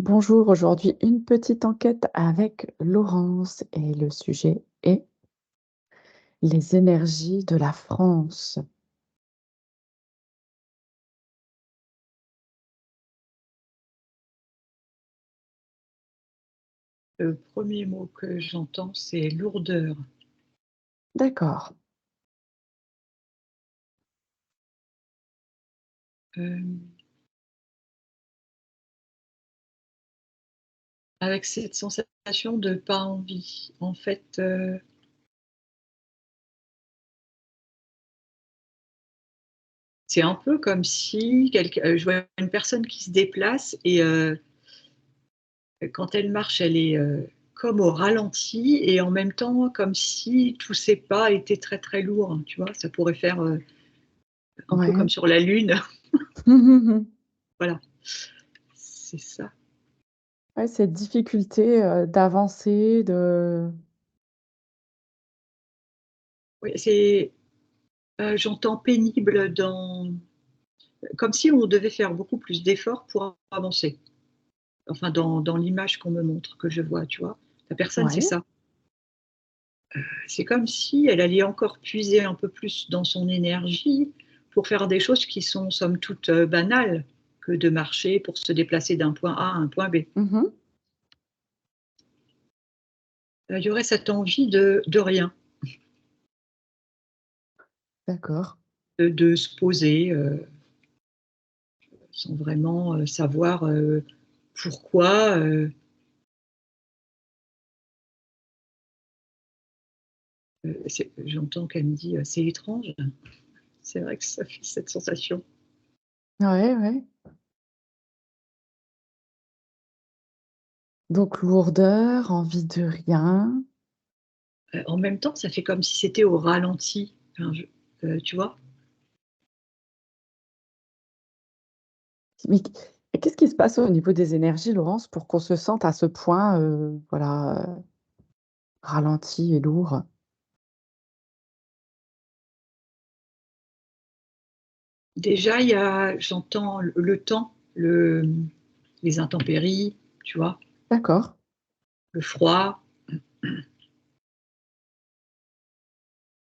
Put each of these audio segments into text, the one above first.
Bonjour, aujourd'hui une petite enquête avec Laurence et le sujet est les énergies de la France. Le premier mot que j'entends, c'est lourdeur. D'accord, Hem, avec cette sensation de pas envie. En fait, c'est un peu comme si je vois une personne qui se déplace et quand elle marche, elle est, comme au ralenti et en même temps comme si tous ses pas étaient très, très lourds, tu vois? Ça pourrait faire, un peu comme ouais. sur la lune. Voilà, c'est ça. Ouais, cette difficulté, d'avancer, de Oui, c'est, j'entends pénible dans comme si on devait faire beaucoup plus d'efforts pour avancer. Enfin, dans l'image qu'on me montre, que je vois, tu vois? La personne, c'est ouais, ça. C'est comme si elle allait encore puiser un peu plus dans son énergie pour faire des choses qui sont somme toute, banales, que de marcher pour se déplacer d'un point A à un point B. mmh, Il y aurait cette envie de rien, d'accord. de se poser, sans vraiment, savoir, pourquoi, j'entends qu'elle me dit: «C'est étrange». C'est vrai que ça fait cette sensation. Ouais, ouais. Donc lourdeur, envie de rien. En même temps, ça fait comme si c'était au ralenti. Enfin, tu vois? Mais qu'est-ce qui se passe au niveau des énergies, Laurence, pour qu'on se sente à ce point, voilà, ralenti et lourd? Déjà, j'entends le temps, les intempéries, tu vois? D'accord. Le froid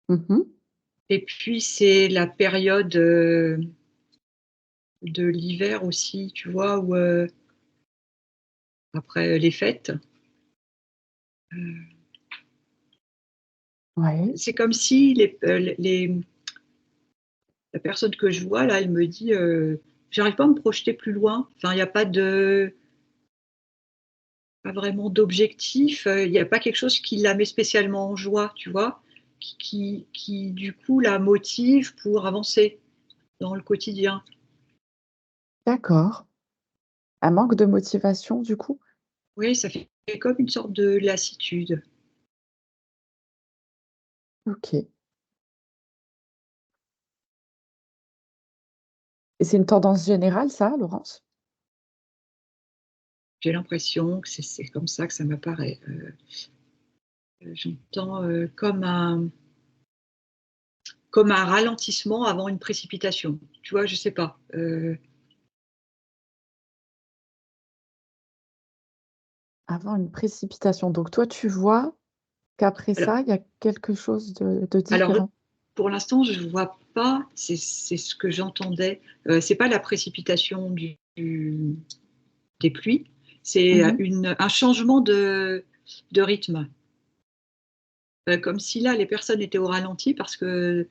Mmh. et puis c'est la période, de l'hiver aussi, tu vois? Où, après les fêtes, Ouais, c'est comme si la personne que je vois là, elle me dit, «J'arrive pas à me projeter plus loin». Enfin, il y a pas vraiment d'objectif, il y a pas quelque chose qui la met spécialement en joie, tu vois? Qui du coup la motive pour avancer dans le quotidien. d'accord. Un manque de motivation, du coup? Oui, ça fait comme une sorte de lassitude. OK. Et c'est une tendance générale ça, Laurence? J'ai l'impression que c'est comme ça que ça m'apparaît, j'entends, comme un ralentissement avant une précipitation. Tu vois? Je sais pas, Avant une précipitation, donc toi, tu vois qu'après alors ça, il y a quelque chose de alors différent? pour l'instant, je vois pas, c'est ce que j'entendais, c'est pas la précipitation des pluies, c'est, Mmh. un changement de rythme. Comme si là, les personnes étaient au ralenti parce que,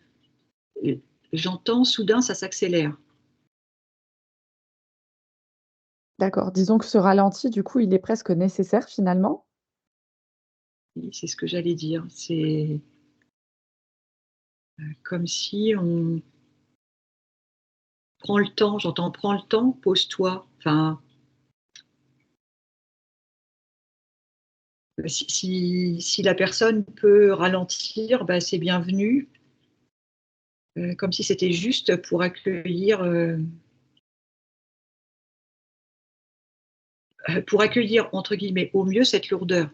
j'entends soudain ça s'accélère. D'accord, disons que ce ralenti, du coup, il est presque nécessaire finalement? Oui, c'est ce que j'allais dire. C'est, comme si on prend le temps, j'entends: «Prends le temps, pose-toi». Enfin, si la personne peut ralentir, bah, c'est bienvenu, comme si c'était juste pour accueillir entre guillemets «au mieux» cette lourdeur.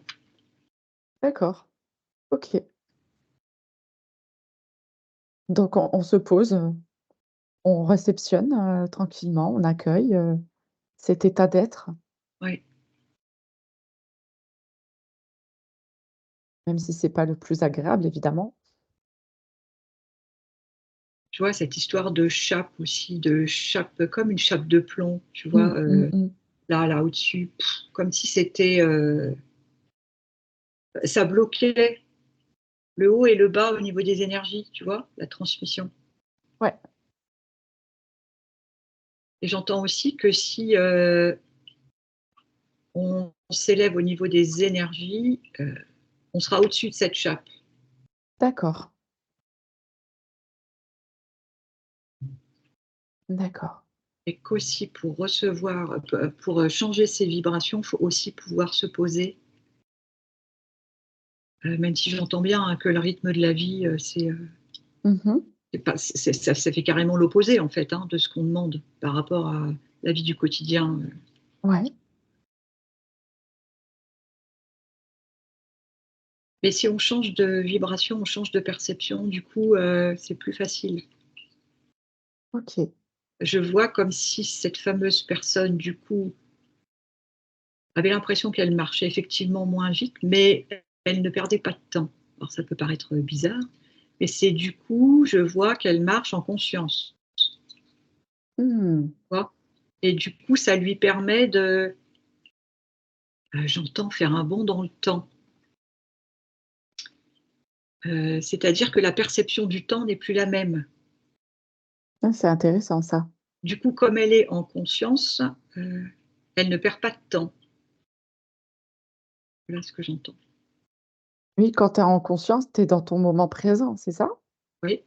D'accord, OK. Donc on se pose, on réceptionne, tranquillement, on accueille, cet état d'être. Oui. Même si c'est pas le plus agréable évidemment. Tu vois, cette histoire de chape aussi, de chape comme une chape de plomb, tu Mmh, vois, mmh mh. là au-dessus, comme si c'était, ça bloquait le haut et le bas au niveau des énergies, tu vois? La transmission. Ouais, Et j'entends aussi que si, on s'élève au niveau des énergies, on sera au-dessus de cette chape. d'accord, d'accord. Et qu'aussi pour recevoir, pour, changer ses vibrations, il faut aussi pouvoir se poser, même si j'entends bien, hein, que le rythme de la vie, Mmh mh. c'est pas ça fait carrément l'opposé en fait, hein, de ce qu'on demande par rapport à la vie du quotidien. Ouais, Mais si on change de vibration, on change de perception, du coup, c'est plus facile. OK. Je vois comme si cette fameuse personne, du coup, avait l'impression qu'elle marchait effectivement moins vite, mais elle ne perdait pas de temps. Alors ça peut paraître bizarre, mais c'est du coup, je vois qu'elle marche en conscience, Mmh. tu vois? Et du coup, ça lui permet de, j'entends faire un bond dans le temps. C'est-à-dire que la perception du temps n'est plus la même. Ah, c'est intéressant ça. Du coup, comme elle est en conscience, elle ne perd pas de temps. Voilà ce que j'entends. Oui, quand tu es en conscience, tu es dans ton moment présent, c'est ça? Oui.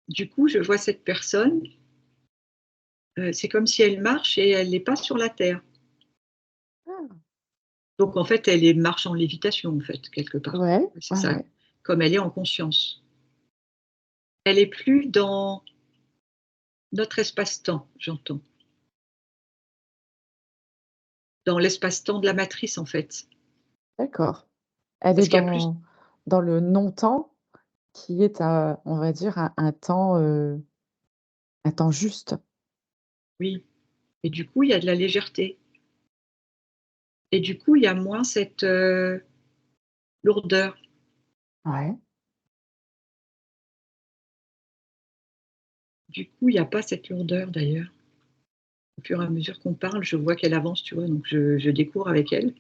Du coup, je vois cette personne, c'est comme si elle marche et elle n'est pas sur la terre. Ah. Donc en fait, elle est marche en lévitation, en fait, quelque part. Ouais, C'est ouais, ça, ouais. comme elle est en conscience. Elle est plus dans notre espace-temps, j'entends. Dans l'espace-temps de la matrice, en fait. D'accord. Elle est Parce qu'il y a plus, dans le non-temps qui est on va dire un temps juste. oui, et du coup, il y a de la légèreté et du coup, il y a moins cette, lourdeur. Ouais, Du coup, il y a pas cette lourdeur d'ailleurs. Au fur et à mesure qu'on parle, je vois qu'elle avance, tu vois? Donc je découvre avec elle.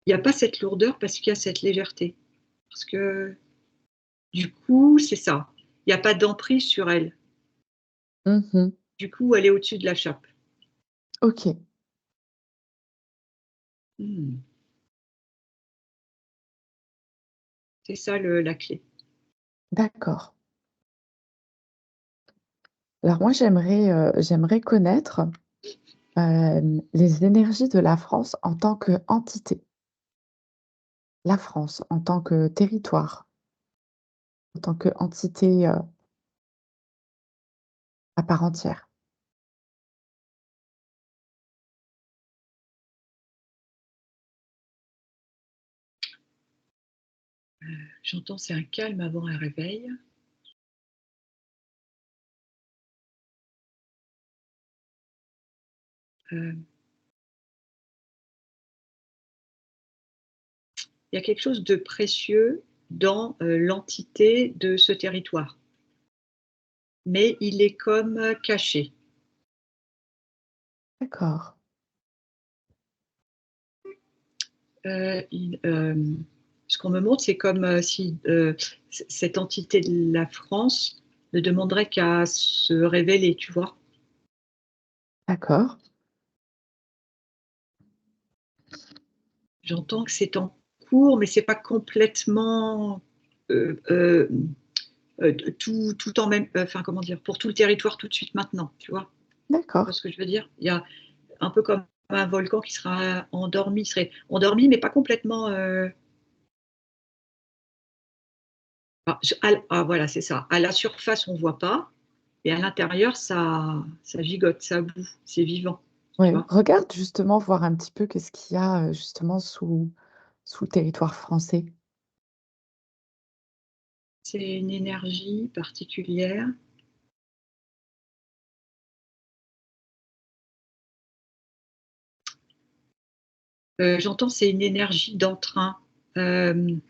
Il y a pas cette lourdeur parce qu'il y a cette légèreté. Parce que du coup, c'est ça, il y a pas d'emprise sur elle. mmh mh. Du coup, elle est au-dessus de la chape. OK, Mmh. C'est ça le la clé. d'accord. Alors moi j'aimerais connaître, les énergies de la France en tant qu'entité. La France en tant que territoire, en tant qu'entité, à part entière. J'entends c'est un calme avant un réveil. Heu, il y a quelque chose de précieux dans, l'entité de ce territoire, mais il est comme, caché. D'accord, Ce qu'on me montre, c'est comme, si, cette entité de la France ne demanderait qu'à se révéler, tu vois? d'accord, J'entends que c'est en cours, mais c'est pas complètement, heu, tout en même, enfin, comment dire? Pour tout le territoire tout de suite maintenant, tu vois? Tu vois d'accord. ce que je veux dire? Il y a un peu comme un volcan qui sera endormi, il serait endormi, mais pas complètement, voilà, c'est ça. À la surface, on voit pas et à l'intérieur, ça gigote, ça boue, c'est vivant, tu Ouais, vois? regarde justement voir un petit peu qu'est-ce qu'il y a, justement sous le territoire français. C'est une énergie particulière. J'entends, c'est une énergie d'entrain. Comment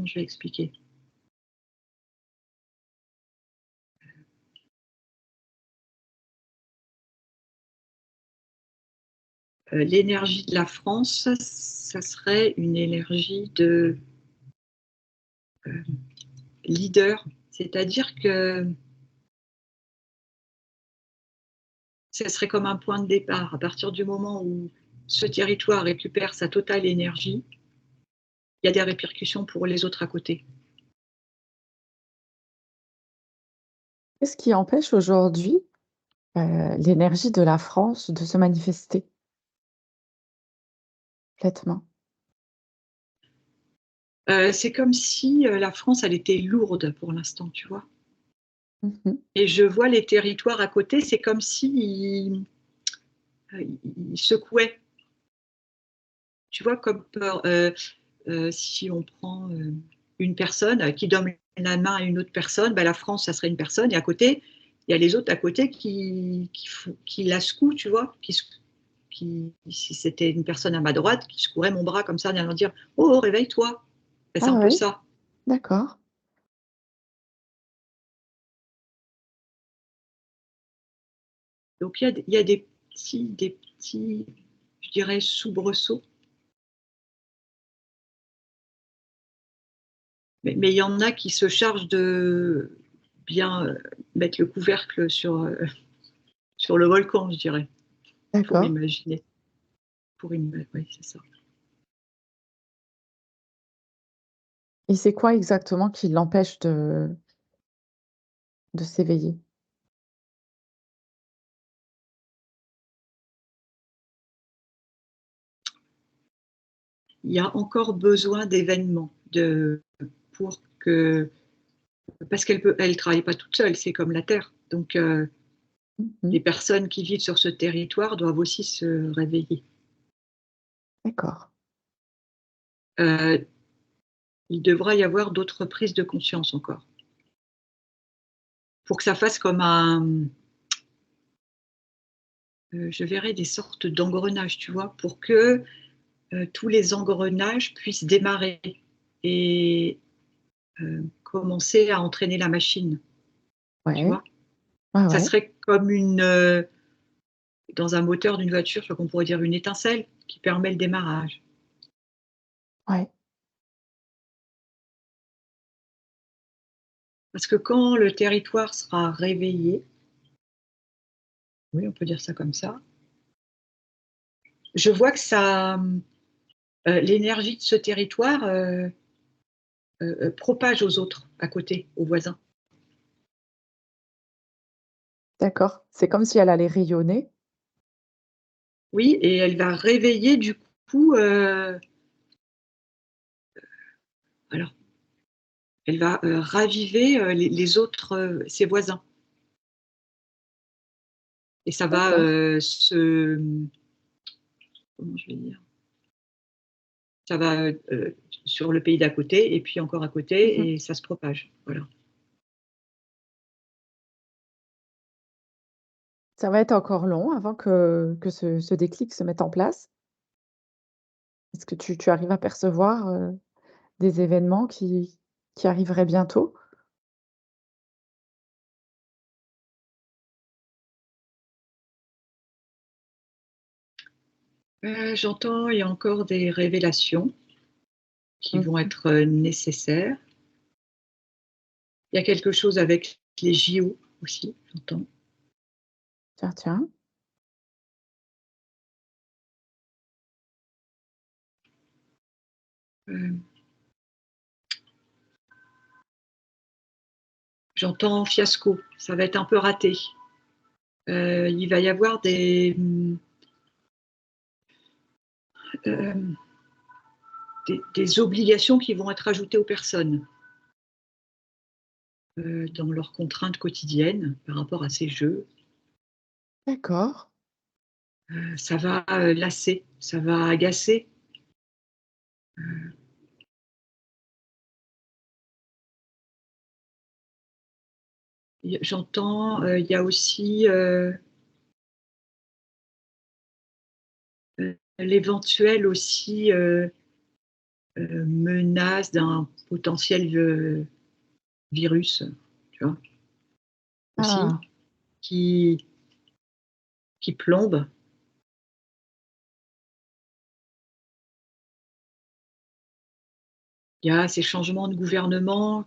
je vais expliquer? L'énergie de la France, ça serait une énergie de leader, c'est-à-dire que ce serait comme un point de départ. À partir du moment où ce territoire récupère sa totale énergie, il y a des répercussions pour les autres à côté. Qu'est-ce qui empêche aujourd'hui, l'énergie de la France de se manifester complètement? C'est comme si la France, elle était lourde pour l'instant, tu vois. Mmh. Et je vois les territoires à côté, c'est comme s'ils ils secouaient. Tu vois, comme si on prend une personne qui donne la main à une autre personne, bah, la France, ça serait une personne, et à côté, il y a les autres à côté qui la secouent, tu vois, si c'était une personne à ma droite, qui secouerait mon bras comme ça, en allant dire: «Oh, oh, réveille-toi!» Ben, c'est Ah un peu ouais? ça. D'accord. Donc il y a des petits, je dirais, soubresauts, mais il y en a qui se chargent de bien mettre le couvercle sur le volcan, je dirais, pour D'accord. imaginer. Oui, c'est ça. Et c'est quoi exactement qui l'empêche de s'éveiller? Il y a encore besoin d'événements pour que, parce elle travaille pas toute seule, c'est comme la Terre. Donc Mmh. les personnes qui vivent sur ce territoire doivent aussi se réveiller. D'accord. Heu, il devra y avoir d'autres prises de conscience encore, pour que ça fasse comme je verrais des sortes d'engrenages, tu vois? Pour que, tous les engrenages puissent démarrer et commencer à entraîner la machine, tu Ouais. vois? Ouais, Ça ouais. serait comme dans un moteur d'une voiture, je crois qu'on pourrait dire une étincelle qui permet le démarrage. Ouais. Parce que quand le territoire sera réveillé, oui, on peut dire ça comme ça, je vois que l'énergie de ce territoire, propage aux autres, à côté, aux voisins. D'accord. C'est comme si elle allait rayonner. Oui, et elle va réveiller du coup, alors elle va, raviver, les autres, ses voisins, et ça va, D'accord. comment je vais dire? Ça va, sur le pays d'à côté et puis encore à Mmh. côté, et ça se propage, voilà. Ça va être encore long avant que ce déclic se mette en place? Est-ce que tu arrives à percevoir, des événements qui arriveraient bientôt? J'entends, il y a encore des révélations qui vont Mmh. être, nécessaires. Il y a quelque chose avec les JO aussi, j'entends. Tiens, tiens. Heu, J'entends fiasco, ça va être un peu raté. Il va y avoir hem, des obligations qui vont être ajoutées aux personnes, dans leurs contraintes quotidiennes par rapport à ces jeux. D'accord. Ça va, lasser, ça va agacer. J'entends, il y a aussi l'éventuelle aussi menace d'un potentiel virus, tu vois, aussi, Ah! qui, qui plombe. Il y a ces changements de gouvernement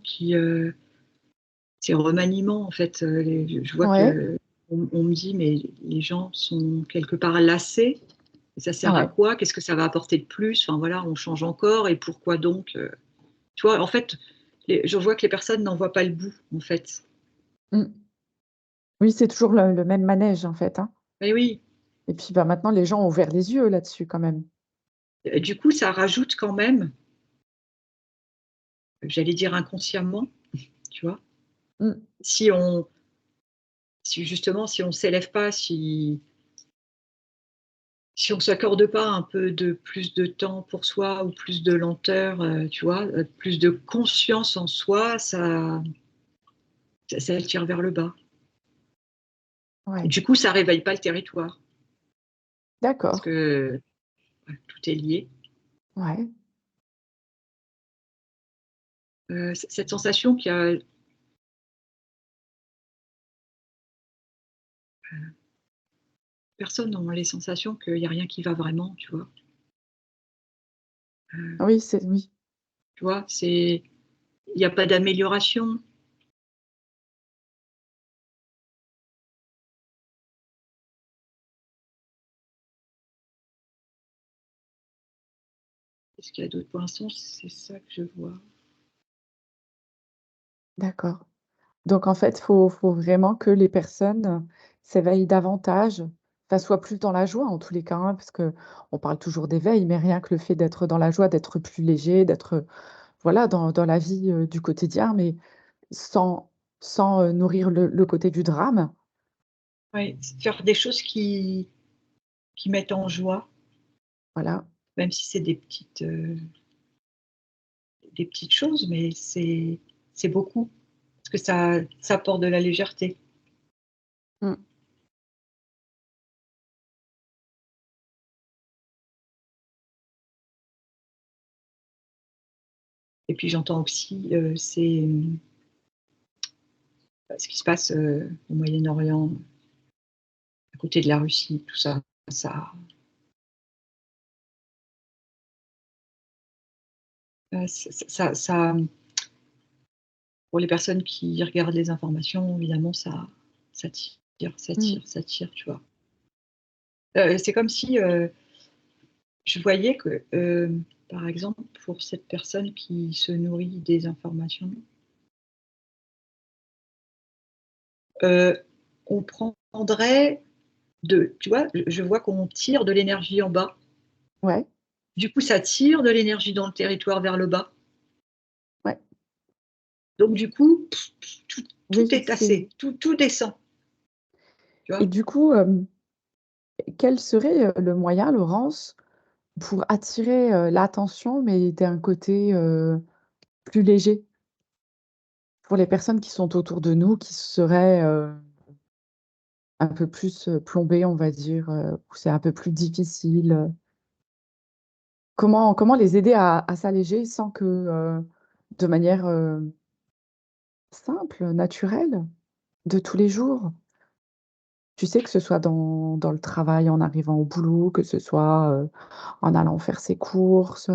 ces remaniements, en fait. Je vois Ouais, que on me dit, mais les gens sont quelque part lassés. Et ça sert à ouais. quoi? Qu'est-ce que ça va apporter de plus? Enfin voilà, on change encore et pourquoi donc? Tu vois, en fait, je vois que les personnes n'en voient pas le bout, en fait. Mmh. Oui, c'est toujours le même manège, en fait, hein. Mais oui, Et puis, bah, maintenant les gens ont ouvert les yeux là-dessus quand même. du coup, ça rajoute quand même, j'allais dire inconsciemment, tu vois? Mmh. Si on si justement, si on s'élève pas, si on s'accorde pas un peu de plus de temps pour soi ou plus de lenteur, tu vois? Plus de conscience en soi, ça tire vers le bas. Et Ouais. du coup, ça réveille pas le territoire parce D'accord. que, ouais, tout est lié. Ouais. Cette sensation qu'il y a, personne n'a les sensations qu'il y a rien qui va vraiment, tu vois? Heu, Oui, c'est oui. Tu vois? Il y a pas d'amélioration. Qu'est-ce qu'il y a d'autre? Pour l'instant, c'est ça que je vois. D'accord. Donc en fait, faut vraiment que les personnes s'éveillent davantage, enfin soient plus dans la joie en tous les cas, hein, parce qu'on parle toujours d'éveil, mais rien que le fait d'être dans la joie, d'être plus léger, d'être, voilà, dans la vie, du quotidien, mais sans nourrir le côté du drame. Ouais, faire des choses qui mettent en joie, Voilà. même si c'est des petites choses, mais c'est beaucoup. Parce que ça apporte de la légèreté. Mmh. Et puis j'entends aussi, ce qui se passe, au Moyen-Orient, à côté de la Russie, tout ça, ça, ça pour les personnes qui regardent les informations, évidemment, ça tire, ça Mmh. tire, ça tire, tu vois? C'est comme si, je voyais que, par exemple, pour cette personne qui se nourrit des informations, heu, on prendrait tu vois? Je vois qu'on tire de l'énergie en bas. Ouais, Du coup, ça tire de l'énergie dans le territoire vers le bas. ouais. Donc du coup, tout Oui, est c'est tassé, tout descend, tu et vois? du coup, quel serait, le moyen, Laurence, pour attirer, l'attention, mais d'un côté, plus léger? Pour les personnes qui sont autour de nous, qui seraient, un peu plus, plombées, on va dire, où c'est un peu plus difficile, comment les aider à s'alléger sans que, de manière, simple, naturelle, de tous les jours? Tu sais, que ce soit dans le travail, en arrivant au boulot, que ce soit, en allant faire ses courses,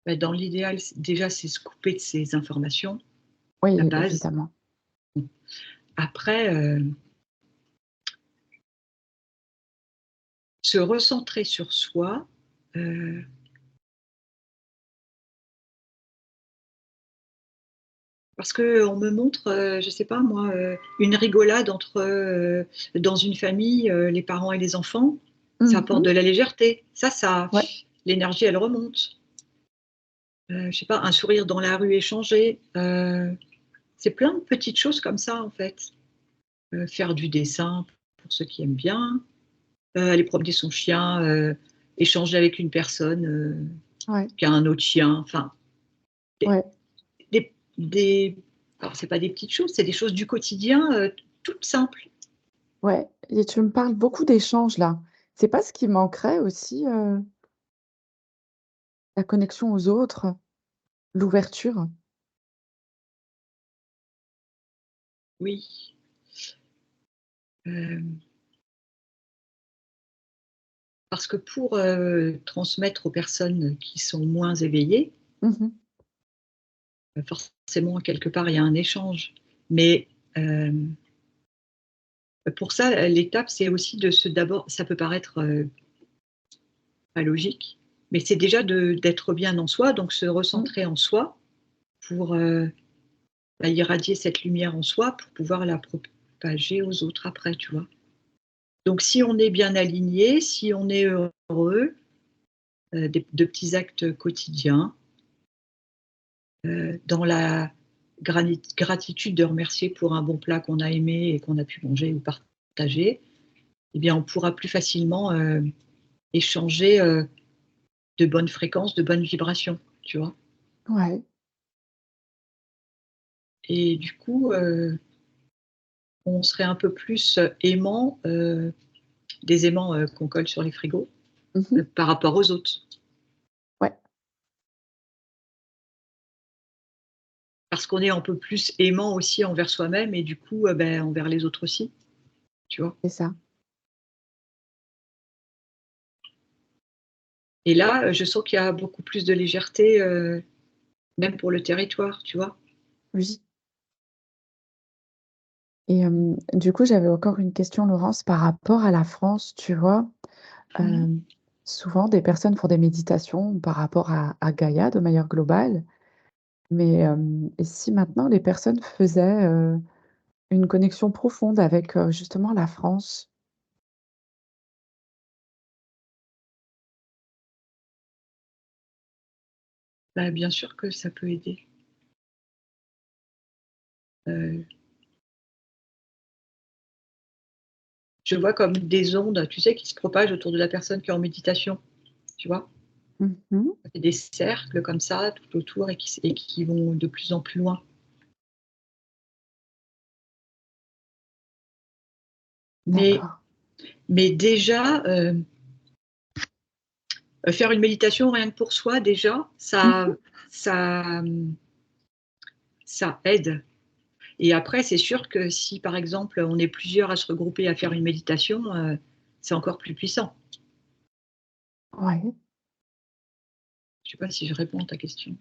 Bah, dans l'idéal, déjà, c'est se couper de ces informations, la oui, base. évidemment. Après, se recentrer sur soi, heu, parce qu'on me montre, je sais pas moi, une rigolade dans une famille, les parents et les enfants, ça apporte Mmh. de la légèreté. Ça Ouais, l'énergie, elle remonte. Je sais pas, un sourire dans la rue échangé, c'est plein de petites choses comme ça, en fait. Faire du dessin pour ceux qui aiment bien, aller promener son chien, échanger avec une personne, ouais, qui a un autre chien, enfin, des ouais. des Alors c'est pas des petites choses, c'est des choses du quotidien, toutes simples. Ouais et tu me parles beaucoup d'échanges là. C'est pas ce qui manquerait aussi, la connexion aux autres, l'ouverture? Oui, hem, parce que pour, transmettre aux personnes qui sont moins éveillées, Mmh mh. forcément quelque part il y a un échange. Mais, hem, pour ça, l'étape c'est aussi de se d'abord ça peut paraître, pas logique, mais c'est déjà d'être bien dans soi, donc se Mmh. recentrer en soi pour, bah, irradier cette lumière en soi pour pouvoir la propager aux autres après, tu vois? Donc si on est bien aligné, si on est heureux, des de petits actes quotidiens, dans la gratitude de remercier pour un bon plat qu'on a aimé et qu'on a pu manger ou partager, eh bien on pourra plus facilement, échanger, de bonnes fréquences, de bonnes vibrations, tu vois? Ouais, Et du coup, on serait un peu plus, aimant, des aimants, qu'on colle sur les frigos, mmh mh. par rapport aux autres. Ouais, Parce qu'on est un peu plus aimant aussi envers soi-même et du coup, beh, envers les autres aussi, tu vois? c'est ça. Et là, je sens qu'il y a beaucoup plus de légèreté, même pour le territoire, tu vois? Oui et du coup, j'avais encore une question, Laurence, par rapport à la France, tu vois? Mmh. Hem, souvent des personnes font des méditations par rapport à Gaïa de manière globale, mais et si maintenant les personnes faisaient, une connexion profonde avec, justement la France? Bah, bien sûr que ça peut aider. Heu, je vois comme des ondes, tu sais, qui se propagent autour de la personne qui est en méditation, tu vois? Mmh mh. Ça fait des cercles comme ça tout autour et qui vont de plus en plus loin. Mais D'accord. mais déjà, faire une méditation rien que pour soi déjà, Mmh ça mh. ça, ça aide. Et après, c'est sûr que si, par exemple, on est plusieurs à se regrouper à faire une méditation, c'est encore plus puissant. Ouais. Je sais pas si je réponds à ta question?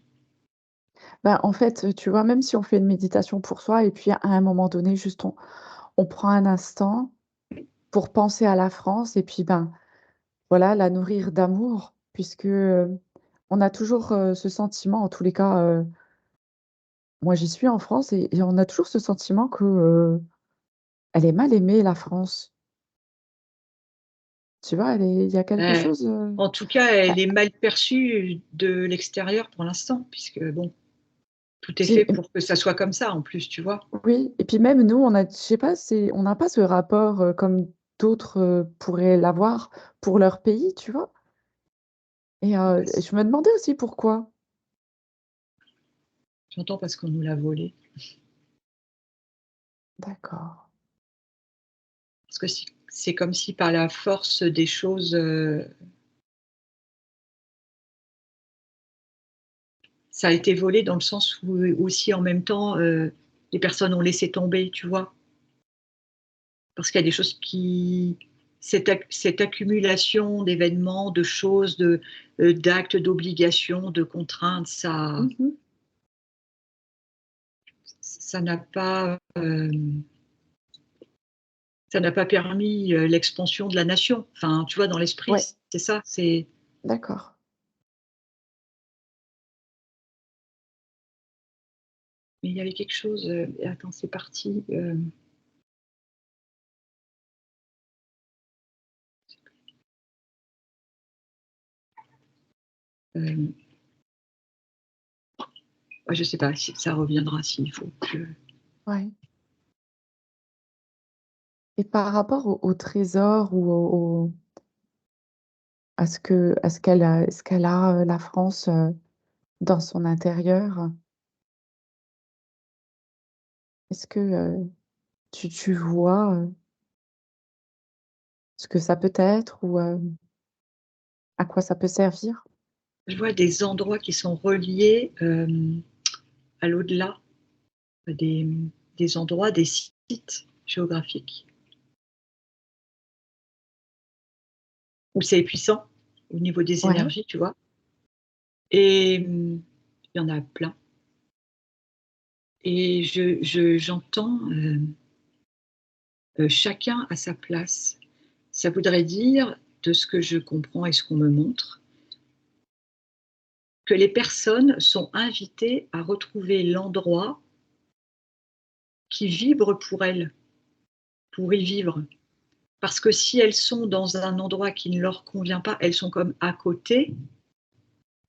Bah, en fait, tu vois, même si on fait une méditation pour soi et puis à un moment donné, juste on prend un instant pour penser à la France et puis, ben, voilà, la nourrir d'amour puisque, on a toujours, ce sentiment en tous les cas, moi j'y suis en France et on a toujours ce sentiment que, elle est mal aimée la France. Tu vois? Il y a quelque Heu, chose, En tout cas, bah, elle est mal perçue de l'extérieur pour l'instant, puisque bon, tout est j'ai fait pour que ça soit comme ça en plus, tu vois? oui et puis même nous, on a je sais pas, on n'a pas ce rapport, comme d'autres, pourraient l'avoir pour leur pays, tu vois? Et Bah, je me demandais aussi pourquoi. j'entends parce qu'on nous l'a volé. D'accord. Parce que si c'est comme si par la force des choses, ça a été volé dans le sens où, aussi en même temps, les personnes ont laissé tomber, tu vois? Parce qu'il y a des choses qui cette accumulation d'événements, de choses, d'actes, d'obligations, de contraintes, Mmh mh. ça n'a pas, ça n'a pas permis, l'expansion de la nation. Enfin, tu vois, dans l'esprit, Ouais, c'est ça, c'est d'accord. mais il y avait quelque chose, attends, c'est parti, hem, ouais, je sais pas si ça reviendra s'il faut que Ouais et par rapport au trésor ou à ce qu'elle a, la France, dans son intérieur, Est-ce que, tu vois, ce que ça peut être ou, à quoi ça peut servir? Je vois des endroits qui sont reliés, à l'au-delà, des des endroits, des sites géographiques où c'est puissant au niveau des Ouais, énergies, tu vois? Et il y en a plein et j'entends, chacun à sa place. Ça voudrait dire, de ce que je comprends et ce qu'on me montre, que les personnes sont invitées à retrouver l'endroit qui vibre pour elles, pour y vivre. Parce que si elles sont dans un endroit qui ne leur convient pas, elles sont comme à côté,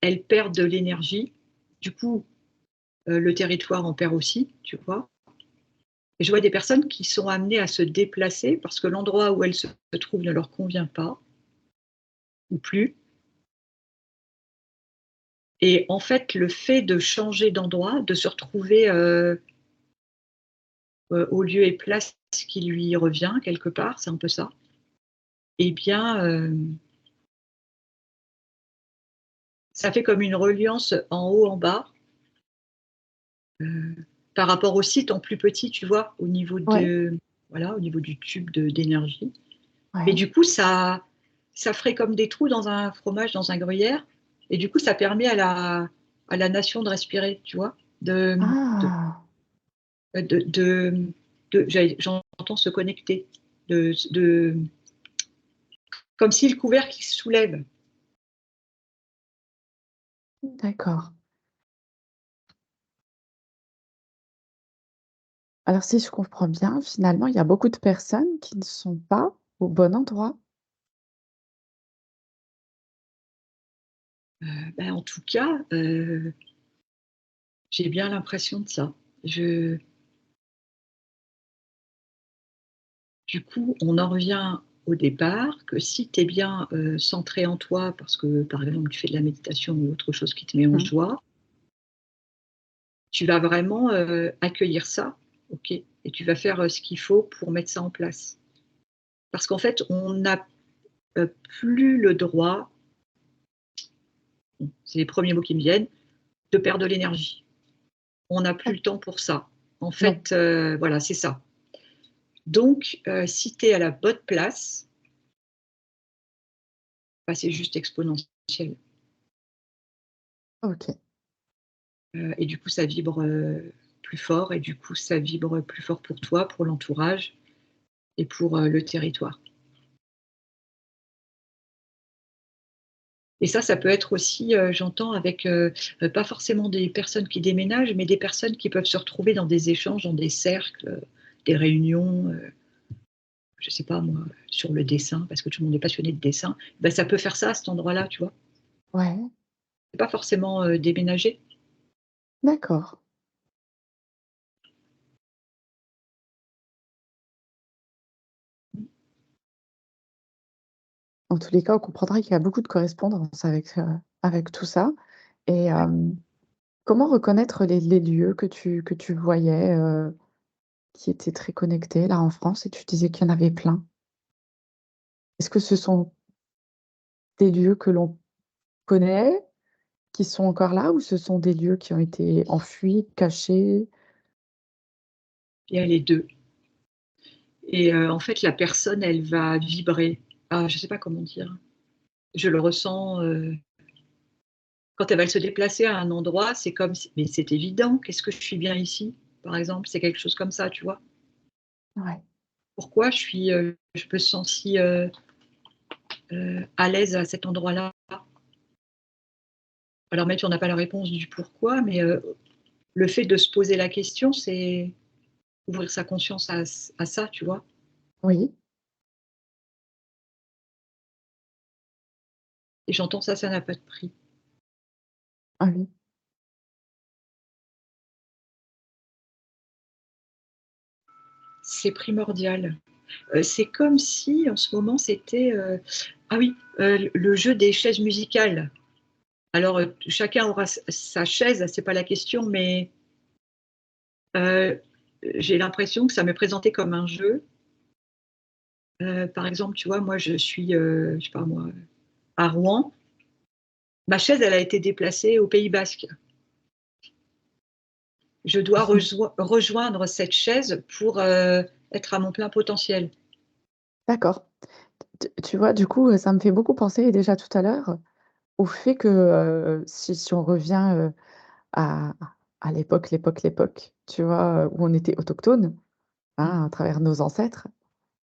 elles perdent de l'énergie. Du coup, le territoire en perd aussi, tu vois? Et je vois des personnes qui sont amenées à se déplacer parce que l'endroit où elles se trouvent ne leur convient pas ou plus. Et en fait, le fait de changer d'endroit, de se retrouver, au lieu et place qui lui revient quelque part, c'est un peu ça. Eh bien, ça fait comme une reliance en haut, en bas, heu, par rapport au site en plus petit, tu vois? Au niveau ouais, de voilà, au niveau du tube d'énergie. Mais ouais. du coup, ça ferait comme des trous dans un fromage, dans un gruyère et du coup, ça permet à la nation de respirer, tu vois? De Ah! j'entends se connecter, de comme si le couvercle il se soulève. D'accord. Alors si je comprends bien, finalement, il y a beaucoup de personnes qui ne sont pas au bon endroit? Bah, en tout cas, j'ai bien l'impression de ça. Je Du coup, on en revient au départ que si tu es bien, centré en toi parce que, par exemple, tu fais de la méditation ou autre chose qui te met en Mmh. joie, tu vas vraiment, accueillir ça, OK, et tu vas faire, ce qu'il faut pour mettre ça en place. Parce qu'en fait, on n'a, plus le droit, bon, c'est les premiers mots qui me viennent, de perdre de l'énergie. On n'a plus Ah, le temps pour ça. En non. fait, voilà, c'est ça. Donc, si tu es à la bonne place, bah, c'est juste exponentiel, OK. et du coup, ça vibre, plus fort et du coup, ça vibre plus fort pour toi, pour l'entourage et pour, le territoire. Et ça peut être aussi, j'entends avec, pas forcément des personnes qui déménagent, mais des personnes qui peuvent se retrouver dans des échanges, dans des cercles, des réunions, je sais pas moi, sur le dessin, parce que tout le monde est passionné de dessin. Bah, ça peut faire ça à cet endroit-là, tu vois? Ouais, C'est pas forcément, déménager. d'accord. En tous les cas, on comprendra qu'il y a beaucoup de correspondance avec tout ça et Ouais. comment reconnaître les lieux que tu voyais, qui étaient très connectés là en France et tu disais qu'il y en avait plein? Est-ce que ce sont des lieux que l'on connaît, qui sont encore là ou ce sont des lieux qui ont été enfuis, cachés? Il y a les 2 et en fait, la personne, elle va vibrer. Ah, je sais pas comment dire. Je le ressens, quand elle va se déplacer à un endroit, c'est comme si mais c'est évident, qu'est-ce que je suis bien ici? Par exemple, c'est quelque chose comme ça, tu vois? Ouais, Pourquoi je me sens si, à l'aise à cet endroit-là? Alors même si on n'a pas la réponse du pourquoi, mais, le fait de se poser la question, c'est ouvrir sa conscience à ça, tu vois? oui, Et j'entends ça, ça n'a pas de prix. ah oui, C'est primordial. C'est comme si en ce moment c'était, ah oui, le jeu des chaises musicales. Alors, chacun aura sa chaise, c'est pas la question, mais, heu, j'ai l'impression que ça m'est présenté comme un jeu. Par exemple, tu vois, moi, je suis, je sais pas moi, à Rouen. Ma chaise, elle a été déplacée au Pays Basque. Je dois rejoindre cette chaise pour être à mon plein potentiel. D'accord. Tu vois, du coup, ça me fait beaucoup penser déjà tout à l'heure au fait que, si on revient, à l'époque, tu vois, où on était autochtones, Mm. hein, à travers nos ancêtres,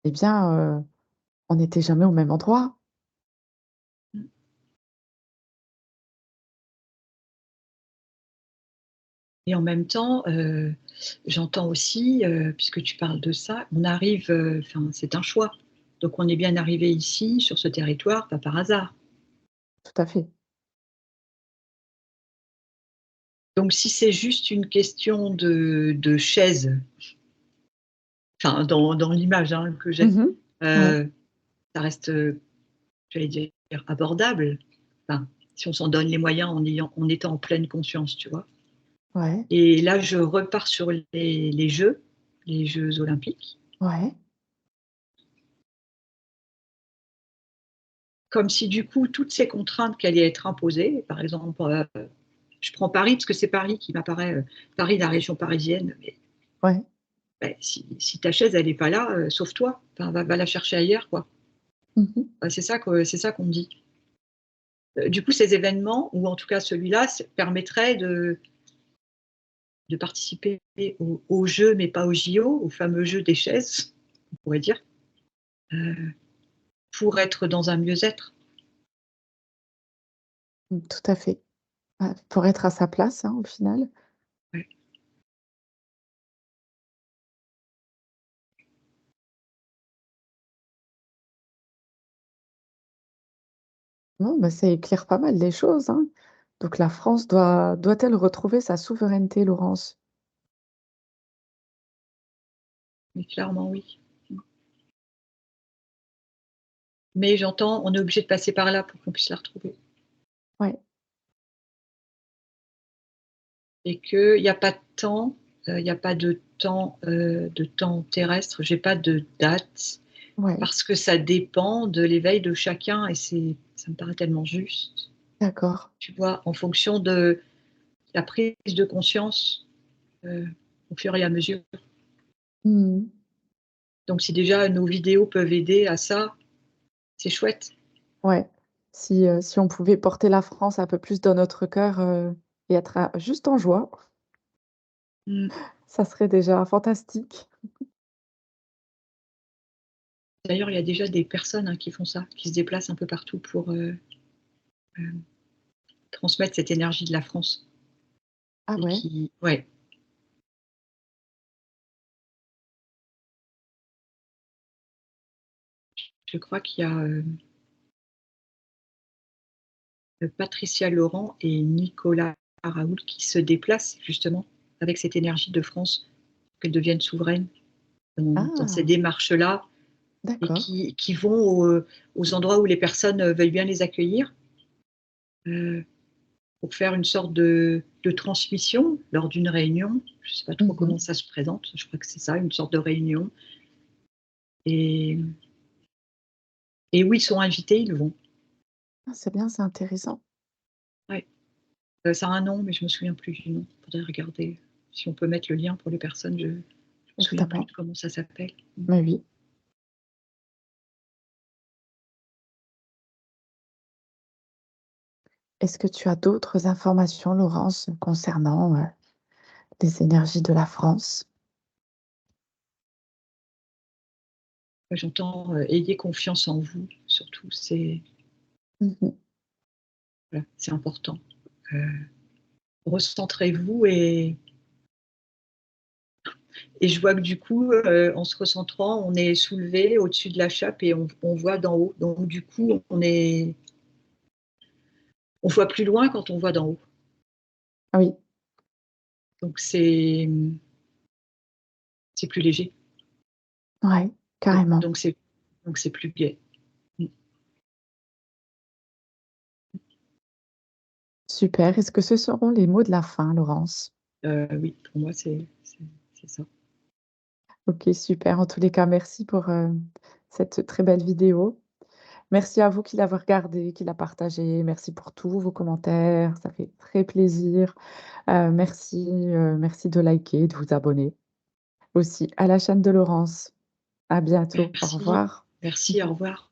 eh bien, on n'était jamais au même endroit. Mm. Et en même temps, j'entends aussi, puisque tu parles de ça, on arrive, enfin, c'est un choix. Donc on est bien arrivé ici, sur ce territoire, pas par hasard. Tout à fait. Donc si c'est juste une question de chaise, enfin dans l'image, hein, que j'ai, Mmh. Ouais, ça reste, j'allais dire abordable. Enfin, si on s'en donne les moyens en étant en pleine conscience, tu vois? ouais, Et là, je repars sur les Jeux olympiques. ouais, Comme si du coup, toutes ces contraintes qui allaient être imposées, par exemple, je prends Paris parce que c'est Paris qui m'apparaît, Paris, la région parisienne, mais ouais. bah, si ta chaise elle est pas là, sauve-toi, enfin va la chercher ailleurs quoi. Mmh. C'est ça qu'on me dit. Du coup, ces événements ou en tout cas celui-là, permettrait de participer aux jeux, mais pas aux JO, au fameux jeu des chaises, on pourrait dire, heu, pour être dans un mieux-être. Mmh, tout à fait. Ouais, pour être à sa place, hein, au final. Ouais. Non, bah, ça éclaire pas mal les choses, hein. Donc la France doit-elle retrouver sa souveraineté, Laurence? Mais clairement oui. Mais j'entends, on est obligé de passer par là pour qu'on puisse la retrouver Ouais, et qu'il y a pas de temps, il y a pas de temps terrestre. J'ai pas de date ouais, parce que ça dépend de l'éveil de chacun et ça me paraît tellement juste. d'accord. Tu vois? En fonction de la prise de conscience, heu, au fur et à mesure. Mmh. Donc si déjà nos vidéos peuvent aider à ça, c'est chouette. Ouais. Si on pouvait porter la France un peu plus dans notre cœur, et être juste en joie, Mmh. ça serait déjà fantastique. D'ailleurs, il y a déjà des personnes, hein, qui font ça, qui se déplacent un peu partout pour, hem, transmettre cette énergie de la France Ah et ouais? qui ouais, je crois qu'il y a, Patricia Laurent et Nicolas Raoult qui se déplacent justement avec cette énergie de France, qu'elles deviennent souveraines dans ces Ah! démarches-là et D'accord. qui vont aux endroits où les personnes, veuillent bien les accueillir, heu, pour faire une sorte de transmission lors d'une réunion. Je ne sais pas trop Mmh. comment ça se présente, je crois que c'est ça, une sorte de réunion et où ils sont invités, ils vont. Ah, c'est bien, c'est intéressant. Ouais, ça a un nom, mais je me souviens plus du nom. Faudrait regarder si on peut mettre le lien pour les personnes, je me souviens plus Évidemment. de comment ça s'appelle. Mmh. Mais oui. Est-ce que tu as d'autres informations, Laurence, concernant, les énergies de la France? J'entends, ayez confiance en vous, surtout, c'est Mmh. voilà, c'est important. Heu, recentrez-vous et je vois que du coup, en se recentrant, on est soulevé au-dessus de la chape et on voit d'en haut. Donc du coup, on voit plus loin quand on voit d'en haut. Ah oui, Donc c'est plus léger. ouais, Donc carrément. donc c'est donc c'est plus gai. Mmh. Super. Est-ce que ce seront les mots de la fin, Laurence? Oui, pour moi, c'est ça. OK, super. En tous les cas, merci pour, cette très belle vidéo. Merci à vous qui l'avez regardée, qui l'a partagée. Merci pour tous vos commentaires, ça fait très plaisir. Merci de liker, de vous abonner aussi à la chaîne de Laurence. À bientôt. Au Merci. revoir. Merci, au revoir.